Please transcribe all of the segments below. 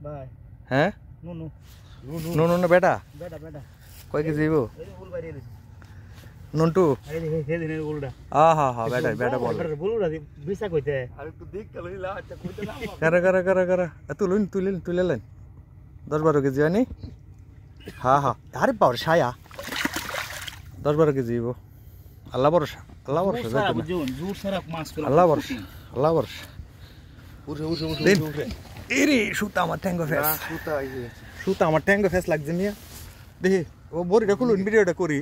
ভাই হ্যাঁ নুনু নুনু না বেটা বেটা বেটা কয় কেজি হইব এই উল বাইরে এলিস নুনটু এই হে দিনের উলটা হা বেটা বেটা বল বুলুরা বিসা কইতে আর একটু দেখ গেল ইলা আচ্ছা কইতে না করা তুলে লেন 10-12 কেজি হয়নি হ্যাঁ আরে পাওয়ার ছায়া 10-12 কেজি হইব আল্লাহ ভরসা সারা বুঝুন জোর সারা মাছ করে আল্লাহ ভরসা উঠে এরে সুতা আমার ট্যাঙ্গো ফেস সুতা আইছে সুতা আমার ট্যাঙ্গো ফেস লাগছে নিয়া দেখি ও বড়িটা খুলুন ভিডিওটা করি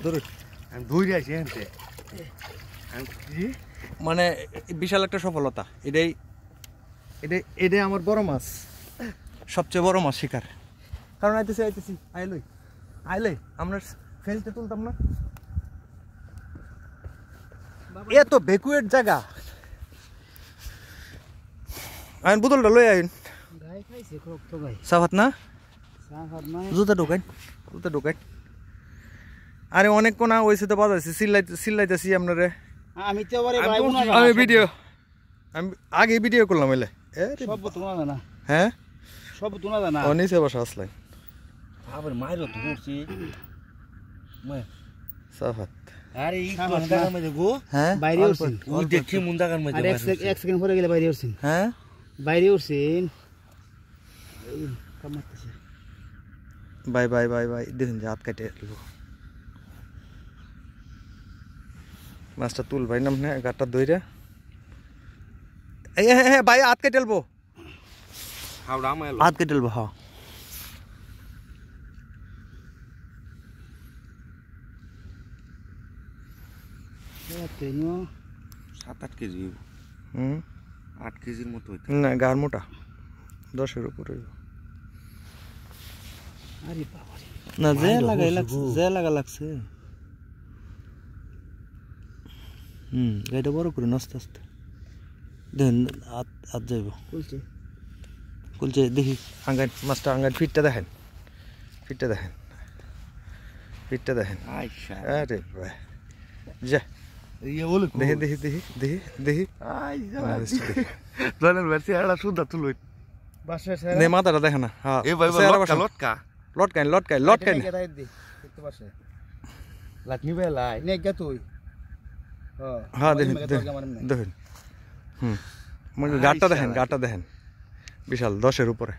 ধরুন আমি ধরে আছি এনতে আমি কি মানে বিশাল একটা সফলতা এটাই আমার বড় মাছ সবচেয়ে বড় মাছ শিকার কারণ আইতেছি আইলে আমরা ফেলতে তুলতাম না এত বেকুয়েট জায়গা আইন বোতলটা লই আইন গাই খাইছে ক্রক তো গাই সাফাত না সাফাত মানে জুতা ঢোকাই আরে অনেক কোনা হয়েছে তো বাজাইছে চিল্লাইতেছি আপনারে আমি তো বারে ভাই বোন আমি আগে ভিডিও করলাম এলে সব তোনা জানা হ্যাঁ সব তোনা জানা ও নিচে বসা আসলাই আবার মাইরো তো করছি মই সাফাত আরে এই জায়গার মধ্যে গো হ্যাঁ বাইরে উঠছেন ওই দেখছি মুন জায়গার মধ্যে আর এক সেকেন্ড পরে গেলে বাইরে উঠছেন হ্যাঁ বাইরে উঠছেন কামাতেছে বাই দেখুন যে হাত কাটে মাছটা তুল ভাই নাম না গাটটা দইরা হ্যাঁ ভাই হাত কেটে এলবো হাওড়া মাইলো হাত কেটে এলবো হ্যাঁ তেনো 7-8 কেজি 8 কেজির মতো হইতো না গার মোটা 10-এর উপরে আরে বাবা না যে লাগছে গাড়িটা বড় করে আস্তে দেখেন হাত যাইব কুলছে দেখি মাছটা আঙ্গাইন ফিটটা দেখেন আচ্ছা আরে ভাই যা ইয়ে বলে দেখি জানেন বেশি আড়া সুদা তুলই বাসা নে মাথাটা দেখে না হ্যাঁ এ ভাই লটকা লটকাইন দেখতে পাশে লাটনি বেলাই নেক গা তুই হ্যাঁ দেখেন মানে গাটটা দেখেন বিশাল 10-এর উপরে